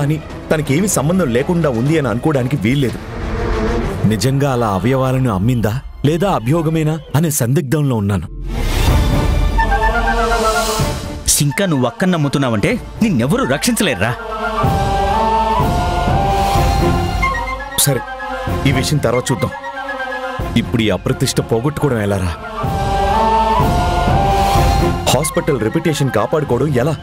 అని తనకేమీ సంబంధం లేకుండా ఉంది అని అనుకోవడానికి వీల్లేదు. నిజంగా అలా అవయవాలను అమ్మిందా లేదా అభియోగమేనా అనే సందిగ్ధంలో ఉన్నాను. ఇంకా నువ్వు అక్కని నమ్ముతున్నావంటే నిన్నెవరూ రక్షించలేరురా. సరే, ఈ విషయం తర్వాత చూద్దాం. ఇప్పుడు ఈ అప్రతిష్ట పోగొట్టుకోవడం ఎలారా? హాస్పిటల్ రెప్యుటేషన్ కాపాడుకోవడం ఎలా?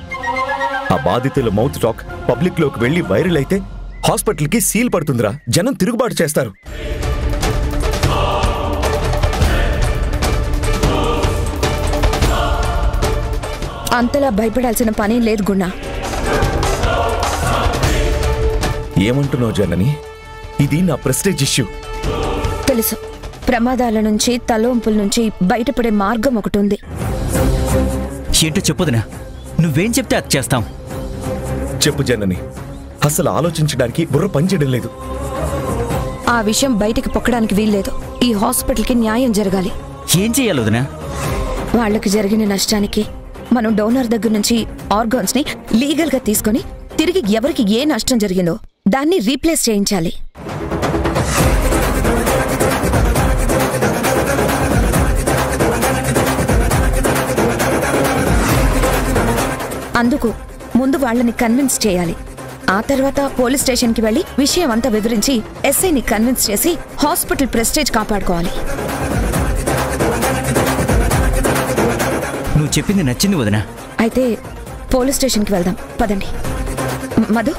ఆ బాధితుల మౌత్ టాక్ పబ్లిక్ లోకి వెళ్లి వైరల్ అయితే హాస్పిటల్కి సీల్ పడుతుందిరా. జనం తిరుగుబాటు చేస్తారు. అంతలా భయపడాల్సిన పనేం లేదు గుణ. ఏమంటున్నావు జనని? ఇది నా ప్రెస్టేజ్ ఇష్యూ. తెలుసు. ప్రమాదాల నుంచి తలవంపుల నుంచి బయటపడే మార్గం ఒకటి ఉంది. ఏంటో చెప్పొదినా, నువ్వేం చెప్తే అది చేస్తాం. చెప్పు జనని. అసలు ఆలోచించడానికి బుర్ర పనిచేయడం లేదు. ఆ విషయం బయటికి పొక్కడానికి వీల్లేదు. ఈ హాస్పిటల్కి న్యాయం జరగాలి. ఏం చెయ్యాలి వదినా? వాళ్ళకి జరిగిన నష్టానికి మనం డోనర్ దగ్గర నుంచి ఆర్గాన్స్ ని లీగల్ గా తీసుకుని తిరిగి ఎవరికి ఏ నష్టం జరిగిందో దాన్ని రీప్లేస్ చేయించాలి. అందుకు ముందు వాళ్ళని కన్విన్స్ చేయాలి. ఆ తర్వాత పోలీస్ స్టేషన్కి వెళ్లి విషయం అంతా వివరించి ఎస్ఐని కన్విన్స్ చేసి హాస్పిటల్ ప్రెస్టేజ్ కాపాడుకోవాలి. నువ్వు చెప్పింది నచ్చింది వదినా. అయితే పోలీస్ స్టేషన్కి వెళ్దాం పదండి. మధు,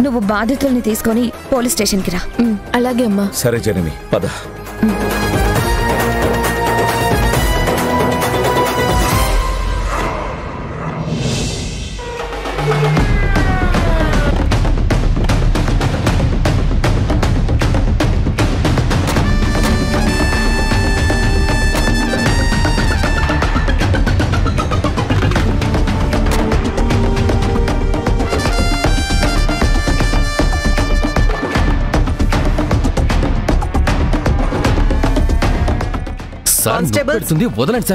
నువ్వు బాధితుల్ని తీసుకొని పోలీస్ స్టేషన్కి రా. అలాగే అమ్మా. సరే జనని, పద.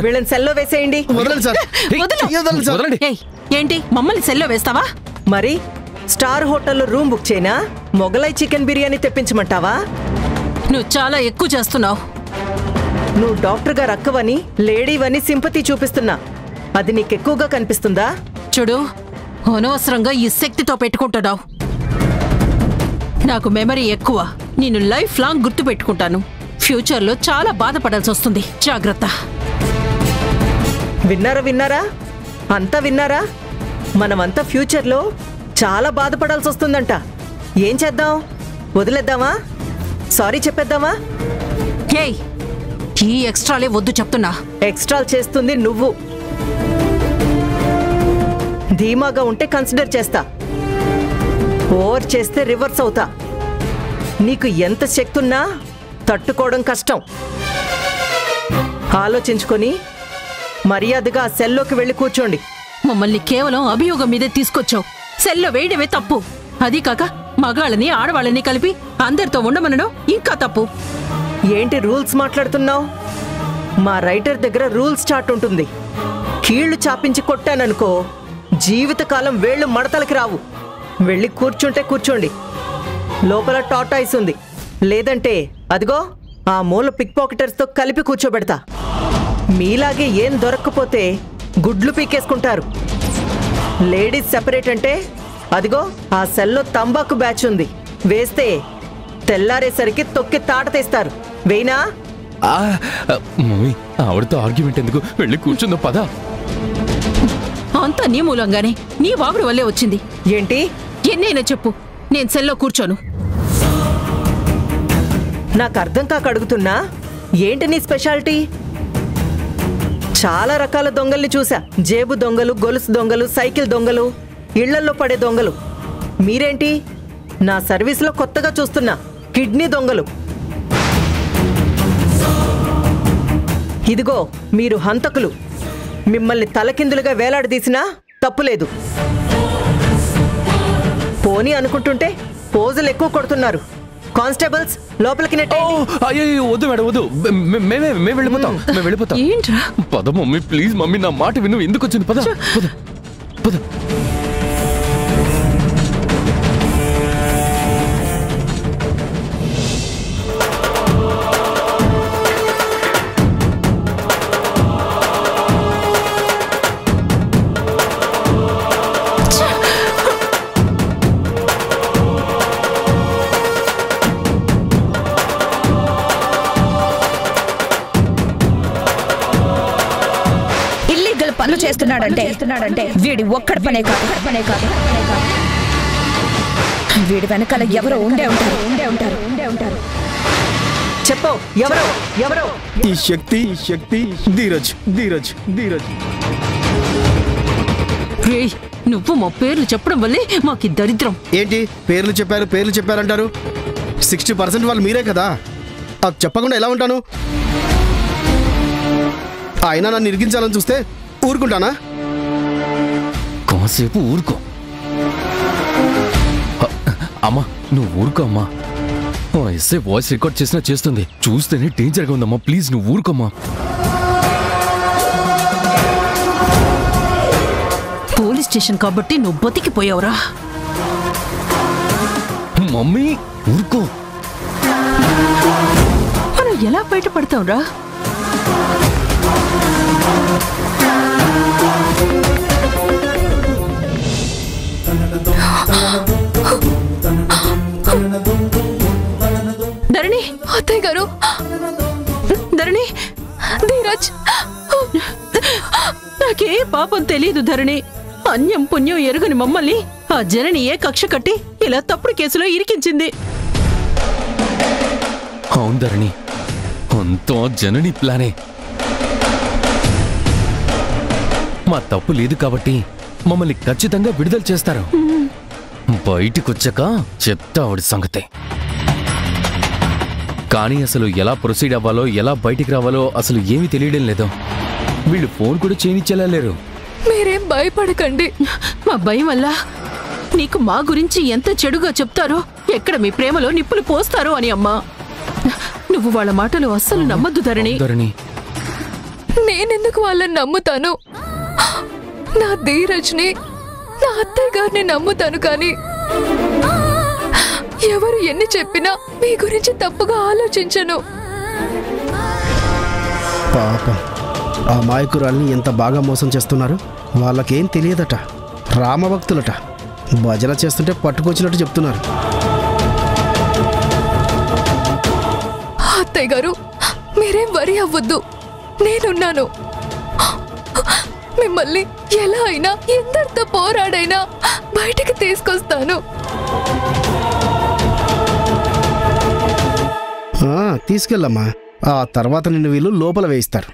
వీళ్ళని సెల్లో వేసేయండి. ఏంటి మమ్మల్ని సెల్లో వేస్తావా? మరి స్టార్ హోటల్లో రూమ్ బుక్ చేయనా? మొగలై చికెన్ బిర్యానీ తెప్పించమంటావా? నువ్వు చాలా ఎక్కువ చేస్తున్నావు. నువ్వు డాక్టర్ గారు అక్కవని లేడీవని సింపతి చూపిస్తున్నా. అది నీకెక్కువగా కనిపిస్తుందా? చూడు, అనవసరంగా ఈ శక్తితో పెట్టుకుంటున్నావు. నాకు మెమరీ ఎక్కువ. నేను లైఫ్ లాంగ్ గుర్తు పెట్టుకుంటాను. ఫ్యూచర్లో చాలా బాధపడాల్సి వస్తుంది. జాగ్రత్త. విన్నారా? అంతా విన్నారా? మనమంతా ఫ్యూచర్లో చాలా బాధపడాల్సి వస్తుందంట. ఏం చేద్దాం? వదిలేద్దామా? సారీ చెప్పేద్దామా? ఏయ్, ఈ ఎక్స్ట్రాలే వద్దు చెప్తున్నా. ఎక్స్ట్రాలు చేస్తుంది నువ్వు. ధీమాగా ఉంటే కన్సిడర్ చేస్తా. ఓవర్ చేస్తే రివర్స్ అవుతా. నీకు ఎంత శక్తి ఉన్నా తట్టుకోవడం కష్టం. ఆలోచించుకొని మర్యాదగా ఆ సెల్లోకి వెళ్ళి కూర్చోండి. మమ్మల్ని కేవలం అభియోగం మీదే తీసుకొచ్చావు. సెల్లో వేయడమే తప్పు. అదీ కాక మగాళ్ళని ఆడవాళ్ళని కలిపి అందరితో ఉండమనడం ఇంకా తప్పు. ఏంటి రూల్స్ మాట్లాడుతున్నావు? మా రైటర్ దగ్గర రూల్స్ చార్ట్ ఉంటుంది. కీళ్లు చాపించి కొట్టాననుకో జీవితకాలం వేళ్లు మడతలకి రావు. వెళ్ళి కూర్చుంటే కూర్చోండి. లోపల టాటాయిస్ ఉంది. లేదంటే అదిగో ఆ మూల పిక్ పాకెటర్స్తో కలిపి కూర్చోబెడతా. మీలాగే ఏం దొరక్కపోతే గుడ్లు పీకేసుకుంటారు. లేడీస్ సెపరేట్ అంటే అదిగో ఆ సెల్లో తంబాకు బ్యాచ్ ఉంది. వేస్తే తెల్లారేసరికి తొక్కి తాట తీస్తారు. వేయినా? ఆవిడతో ఆర్గ్యుమెంట్ ఎందుకు? వెళ్ళి కూర్చుందో పద. అంతా నీ మూలంగానే, నీ వాగుడు వల్లే వచ్చింది. ఏంటి? ఎన్నైనా చెప్పు, నేను సెల్లో కూర్చోను. నాకు అర్థం కాక అడుగుతున్నా. ఏంటి నీ స్పెషాలిటీ? చాలా రకాల దొంగల్ని చూసా. జేబు దొంగలు, గొలుసు దొంగలు, సైకిల్ దొంగలు, ఇళ్లల్లో పడే దొంగలు. మీరేంటి? నా సర్వీస్లో కొత్తగా చూస్తున్నా కిడ్నీ దొంగలు. ఇదిగో మీరు హంతకులు. మిమ్మల్ని తలకిందులుగా వేలాడదీసినా తప్పులేదు. పోనీ అనుకుంటుంటే పోజులు ఎక్కువ కొడుతున్నారు. కానిస్టేబుల్స్ లోపలికి నెట్టేయండి. వద్దు మేడం, వద్దు. మేము వెళ్ళిపోతాం. ఏంట్రా? పద మమ్మీ, ప్లీజ్ మమ్మీ, నా మాట విను. ఎందుకు వచ్చింది? పద పద పద. చేస్తున్నాడంటే వీడి ఒక్కడి పనే కాదు. వీడి వెనకాల ఎవరో ఉండే ఉంటారు. చెప్పు, ఎవరో? ఈ శక్తి ధీరజ్. రేయ్, నువ్వు మా పేర్లు చెప్పడం వల్లే మాకి దరిద్రం. ఏంటి పేర్లు చెప్పారంటారు? 60% వాళ్ళు మీరే కదా. అది చెప్పకుండా ఎలా ఉంటాను? అయినా నన్ను ఇరిగించాలని చూస్తే ఊరుకుంటానా? కాసేపు ఊరుకో అమ్మా, నువ్వు ఊరుకో అమ్మా. ఎస్ఐ వాయిస్ రికార్డ్ చేసినా చేస్తుంది, చూస్తేనే డేంజర్గా ఉందమ్మా. ప్లీజ్ నువ్వు ఊరుకోమ్మా. పోలీస్ స్టేషన్ కాబట్టి నువ్వు బతికిపోయావురా. మమ్మీ ఊరుకో. మనం ఎలా బయటపడతావురా? ధరణి, అత్తయ్య గారు, ధరణి, ధీరజ్, నాకే పాపం తెలీదు ధరణి. అన్యం పుణ్యం ఎరుగని మమ్మల్ని ఆ జననియే కక్ష కట్టి ఇలా తప్పుడు కేసులో ఇరికించింది. అవును ధరణి, అంతా జనని ప్లానే. మా తప్పు లేదు కాబట్టి మమ్మల్ని ఖచ్చితంగా విడుదల చేస్తారు. బయటికొచ్చాక చెత్త ఆవిడ సంగతే. కానీ అసలు ఎలా ప్రొసీడ్ అవ్వాలో, ఎలా బయటికి రావాలో అసలు ఏమీ తెలియడం లేదు. వీళ్ళు ఫోన్ కూడా చేయనిచ్చేలా లేరు. మీరేం భయపడకండి. మా భయం వల్ల నీకు మా గురించి ఎంత చెడుగా చెప్తారో, ఎక్కడ మీ ప్రేమలో నిప్పులు పోస్తారో అని అమ్మా. నువ్వు వాళ్ళ మాటలు అస్సలు నమ్మద్దు ధరణి. నేనెందుకు వాళ్ళని నమ్ముతాను? నా ధీరజ్ని, నా అత్తయ్య గారిని నమ్ముతాను. కానీ ఎవరు ఎన్ని చెప్పినా మీ గురించి తప్పుగా ఆలోచించను. పాపం, ఆ మాయకురాల్ని ఎంత బాగా మోసం చేస్తున్నారు. వాళ్ళకేం తెలియదట, రామభక్తులట. భజన చేస్తుంటే పట్టుకొచ్చినట్టు చెప్తున్నారు. అత్తయ్య గారు, మీరేం వరి అవ్వద్దు, నేనున్నాను. మిమ్మల్ని ఎలా అయినా, ఎందరితో పోరాడైనా బయటికి తీసుకొస్తాను. తీసుకెళ్ళమ్మా. ఆ తర్వాత నిన్ను వీళ్ళు లోపల వేయిస్తారు.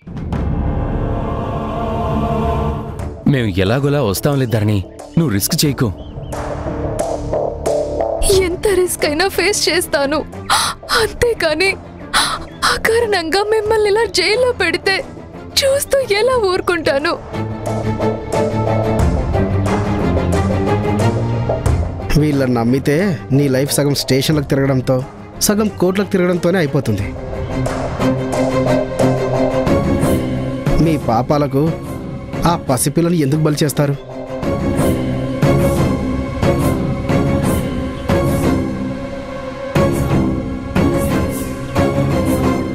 మేము ఎలాగోలా వస్తాంలే ధరణి, నువ్వు రిస్క్ చేయకు. ఎంత రిస్క్ అయినా ఫేస్ చేస్తాను. అంతేకాని అకారణంగా మిమ్మల్ని ఇలా జైల్లో పెడితే చూస్తూ ఎలా ఊరుకుంటాను? వీళ్ళని నమ్మితే నీ లైఫ్ సగం స్టేషన్లకు తిరగడంతో, సగం కోర్టులకు తిరగడంతోనే అయిపోతుంది. మీ పాపాలకు ఆ పసిపిల్లని ఎందుకు బలి చేస్తారు?